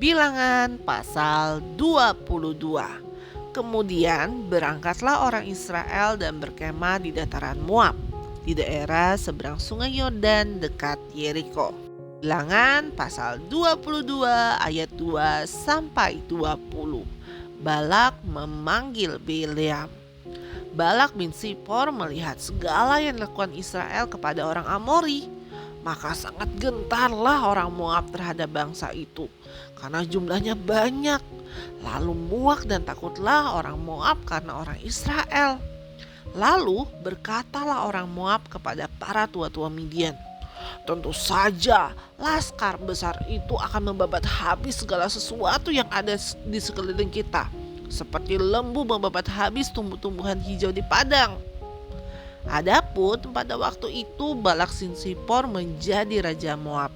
Bilangan pasal 22. Kemudian berangkatlah orang Israel dan berkemah di dataran Moab, di daerah seberang sungai Yordan dekat Yeriko. Bilangan pasal 22 ayat 2 sampai 20. Balak memanggil Bileam. Balak bin Sipor melihat segala yang dilakukan Israel kepada orang Amori, maka sangat gentarlah orang Moab terhadap bangsa itu, karena jumlahnya banyak. Lalu muak dan takutlah orang Moab karena orang Israel. Lalu berkatalah orang Moab kepada para tua-tua Midian, "Tentu saja laskar besar itu akan membabat habis segala sesuatu yang ada di sekeliling kita, seperti lembu membabat habis tumbuh-tumbuhan hijau di padang." Adapun pada waktu itu Balak bin Sipor menjadi raja Moab.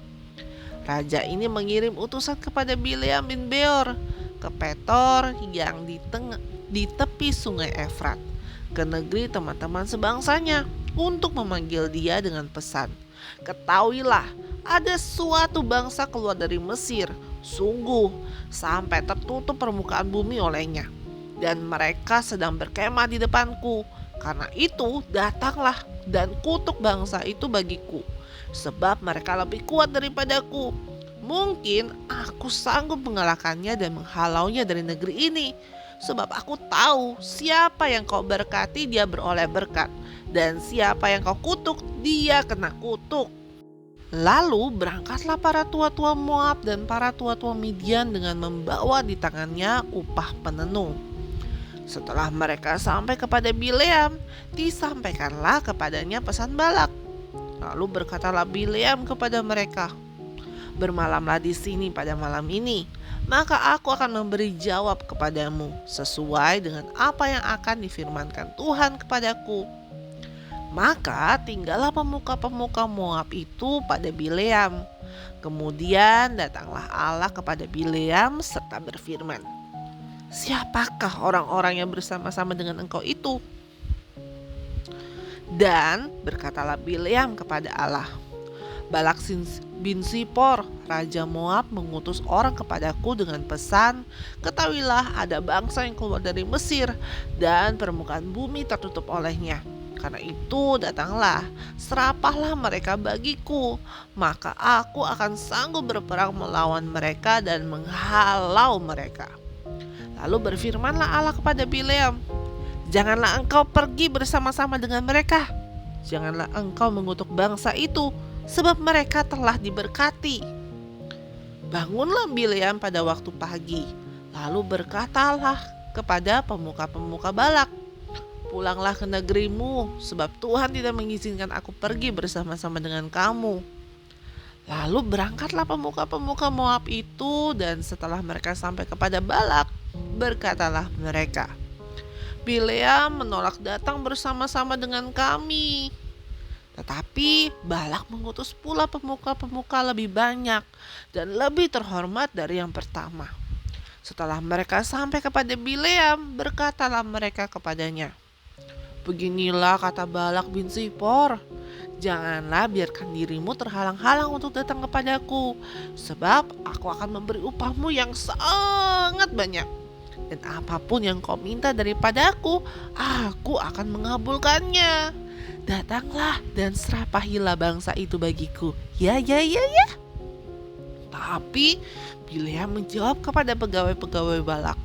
Raja ini mengirim utusan kepada Bileam bin Beor ke Petor yang di tepi sungai Efrat, ke negeri teman-teman sebangsanya, untuk memanggil dia dengan pesan, "Ketahuilah, ada suatu bangsa keluar dari Mesir, sungguh sampai tertutup permukaan bumi olehnya, dan mereka sedang berkemah di depanku. Karena itu datanglah dan kutuk bangsa itu bagiku, sebab mereka lebih kuat daripadaku. Mungkin aku sanggup mengalahkannya dan menghalaunya dari negeri ini, sebab aku tahu siapa yang kau berkati dia beroleh berkat, dan siapa yang kau kutuk dia kena kutuk." Lalu berangkatlah para tua-tua Moab dan para tua-tua Midian dengan membawa di tangannya upah penenung. Setelah mereka sampai kepada Bileam, disampaikanlah kepadanya pesan Balak. Lalu berkatalah Bileam kepada mereka, "Bermalamlah di sini pada malam ini, maka aku akan memberi jawab kepadamu sesuai dengan apa yang akan difirmankan Tuhan kepadaku." Maka tinggallah pemuka-pemuka Moab itu pada Bileam. Kemudian datanglah Allah kepada Bileam serta berfirman, "Siapakah orang-orang yang bersama-sama dengan engkau itu?" Dan berkatalah Bileam kepada Allah, "Balak bin Sipor, raja Moab, mengutus orang kepadaku dengan pesan, 'Ketahuilah, ada bangsa yang keluar dari Mesir, dan permukaan bumi tertutup olehnya. Karena itu datanglah, serapahlah mereka bagiku, maka aku akan sanggup berperang melawan mereka dan menghalau mereka.' Lalu berfirmanlah Allah kepada Bileam, 'Janganlah engkau pergi bersama-sama dengan mereka. Janganlah engkau mengutuk bangsa itu, sebab mereka telah diberkati.' Bangunlah Bileam pada waktu pagi, lalu berkatalah kepada pemuka-pemuka Balak, 'Pulanglah ke negerimu, sebab Tuhan tidak mengizinkan aku pergi bersama-sama dengan kamu.' Lalu berangkatlah pemuka-pemuka Moab itu, dan setelah mereka sampai kepada Balak, berkatalah mereka, 'Bileam menolak datang bersama-sama dengan kami.' Tetapi Balak mengutus pula pemuka-pemuka lebih banyak dan lebih terhormat dari yang pertama. Setelah mereka sampai kepada Bileam, berkatalah mereka kepadanya, 'Beginilah kata Balak bin Sipor, janganlah biarkan dirimu terhalang-halang untuk datang kepadaku, sebab aku akan memberi upahmu yang sangat banyak. Dan apapun yang kau minta daripadaku, aku akan mengabulkannya. Datanglah dan serapahilah bangsa itu bagiku, ya. Tapi Bileam menjawab kepada pegawai-pegawai Balak,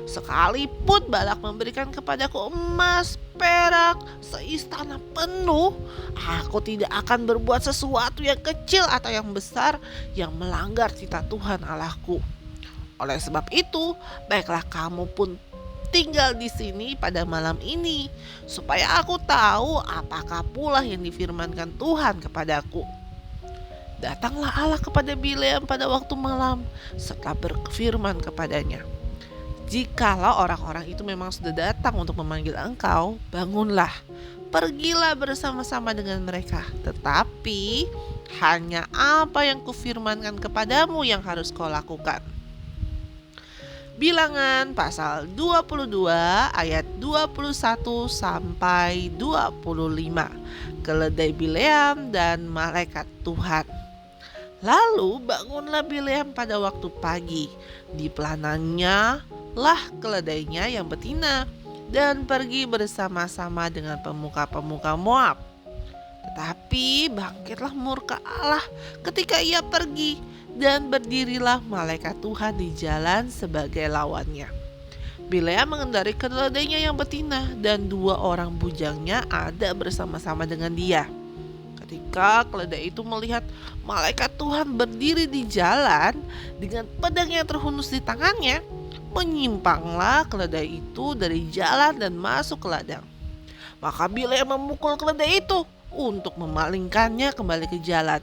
'Sekalipun Balak memberikan kepadaku emas, perak, seistana penuh, aku tidak akan berbuat sesuatu yang kecil atau yang besar yang melanggar cita Tuhan Allahku. Oleh sebab itu, baiklah kamu pun tinggal di sini pada malam ini, supaya aku tahu apakah pula yang difirmankan Tuhan kepadaku.' Datanglah Allah kepada Bileam pada waktu malam, serta berfirman kepadanya, 'Jikalau orang-orang itu memang sudah datang untuk memanggil engkau, bangunlah, pergilah bersama-sama dengan mereka. Tetapi hanya apa yang kufirmankan kepadamu yang harus kau lakukan.'" Bilangan pasal 22 ayat 21 sampai 25. Keledai Bileam dan malaikat Tuhan. Lalu bangunlah Bileam pada waktu pagi. Dipelanannya lah keledainya yang betina dan pergi bersama-sama dengan pemuka-pemuka Moab. Tetapi bangkitlah murka Allah ketika ia pergi, dan berdirilah malaikat Tuhan di jalan sebagai lawannya. Bileam mengendarai keledainya yang betina, dan 2 orang bujangnya ada bersama-sama dengan dia. Ketika keledai itu melihat malaikat Tuhan berdiri di jalan dengan pedang yang terhunus di tangannya, menyimpanglah keledai itu dari jalan dan masuk ke ladang. Maka Bileam memukul keledai itu untuk memalingkannya kembali ke jalan.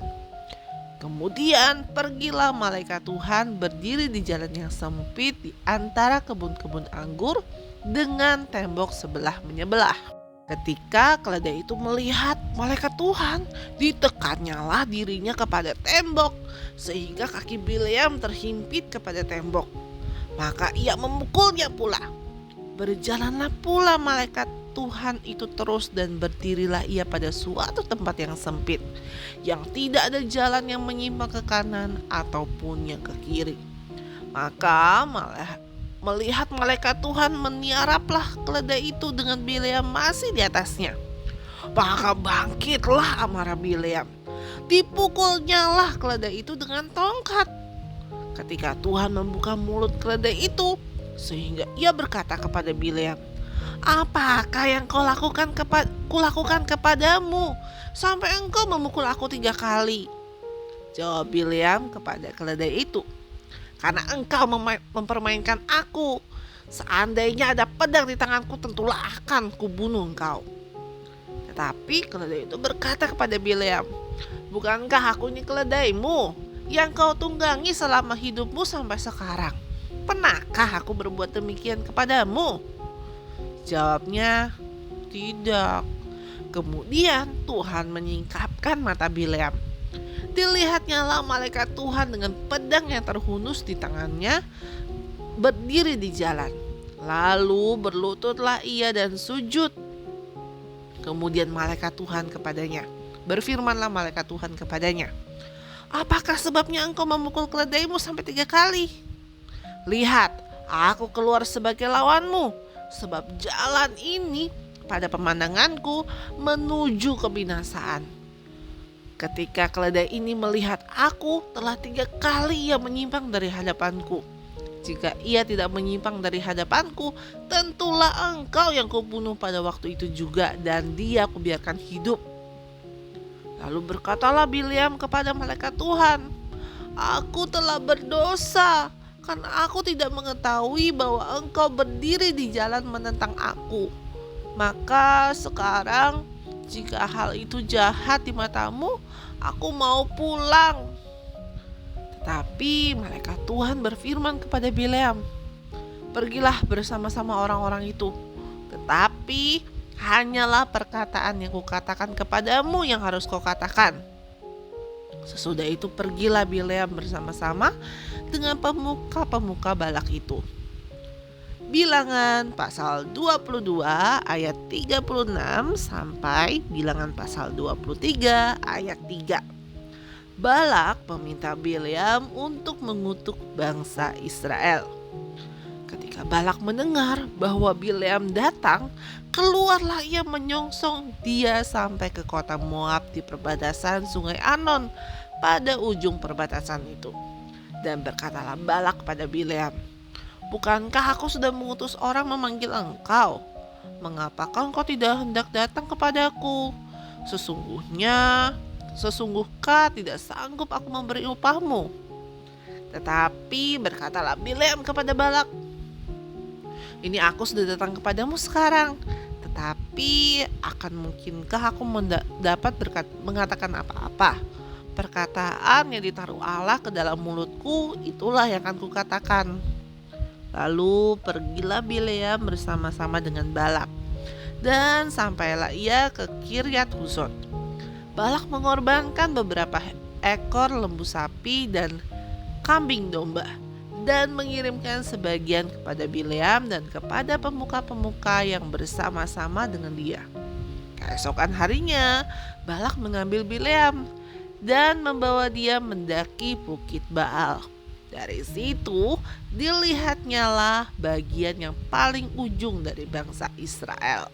Kemudian pergilah malaikat Tuhan berdiri di jalan yang sempit di antara kebun-kebun anggur dengan tembok sebelah menyebelah. Ketika keledai itu melihat malaikat Tuhan, ditekannyalah dirinya kepada tembok, sehingga kaki Bileam terhimpit kepada tembok. Maka ia memukulnya pula. Berjalanlah pula malaikat Tuhan itu terus, dan berdirilah ia pada suatu tempat yang sempit, yang tidak ada jalan yang menyimpang ke kanan ataupun yang ke kiri. Maka melihat malaikat Tuhan, meniaraplah keledai itu dengan Bileam masih di atasnya. Maka bangkitlah amarah Bileam. Dipukulnyalah keledai itu dengan tongkat. Ketika Tuhan membuka mulut keledai itu, sehingga ia berkata kepada Bileam, "Apakah yang kulakukan kepadamu sampai engkau memukul aku 3 kali?" Jawab Bileam kepada keledai itu, "Karena engkau mempermainkan aku. Seandainya ada pedang di tanganku, tentulah akan kubunuh engkau." Tetapi keledai itu berkata kepada Bileam, "Bukankah aku ini keledaimu yang kau tunggangi selama hidupmu sampai sekarang? Pernahkah aku berbuat demikian kepadamu?" Jawabnya, "Tidak." Kemudian Tuhan menyingkapkan mata Bileam. Dilihatnya lah malaikat Tuhan dengan pedang yang terhunus di tangannya berdiri di jalan. Lalu berlututlah ia dan sujud. Kemudian berfirmanlah malaikat Tuhan kepadanya, "Apakah sebabnya engkau memukul keledaimu sampai 3 kali? Lihat, aku keluar sebagai lawanmu, sebab jalan ini pada pemandanganku menuju kebinasaan." Ketika keledai ini melihat aku, telah 3 kali ia menyimpang dari hadapanku. Jika ia tidak menyimpang dari hadapanku, tentulah engkau yang kubunuh pada waktu itu juga, dan dia kubiarkan hidup. Lalu berkatalah Bileam kepada malaikat Tuhan, "Aku telah berdosa, karena aku tidak mengetahui bahwa engkau berdiri di jalan menentang aku. Maka sekarang, jika hal itu jahat di matamu, aku mau pulang." Tetapi malaikat Tuhan berfirman kepada Bileam, "Pergilah bersama-sama orang-orang itu, tetapi hanyalah perkataan yang kukatakan kepadamu yang harus kau katakan." Sesudah itu pergilah Bileam bersama-sama dengan pemuka-pemuka Balak itu. Bilangan pasal 22 ayat 36 sampai Bilangan pasal 23 ayat 3. Balak meminta Bileam untuk mengutuk bangsa Israel. Ketika Balak mendengar bahwa Bileam datang, keluarlah ia menyongsong dia sampai ke kota Moab di perbatasan sungai Arnon pada ujung perbatasan itu. Dan berkatalah Balak kepada Bileam, "Bukankah aku sudah mengutus orang memanggil engkau? Mengapakah engkau tidak hendak datang kepadaku? Sesungguhkah tidak sanggup aku memberi upahmu?" Tetapi berkatalah Bileam kepada Balak, "Ini aku sudah datang kepadamu sekarang, tetapi akan mungkinkah aku dapat mengatakan apa-apa? Perkataan yang ditaruh Allah ke dalam mulutku, itulah yang akan kukatakan." Lalu pergilah Bileam bersama-sama dengan Balak, dan sampailah ia ke Kiryat Huson. Balak mengorbankan beberapa ekor lembu sapi dan kambing domba, dan mengirimkan sebagian kepada Bileam dan kepada pemuka-pemuka yang bersama-sama dengan dia. Keesokan harinya Balak mengambil Bileam dan membawa dia mendaki bukit Baal. Dari situ dilihatnyalah bagian yang paling ujung dari bangsa Israel.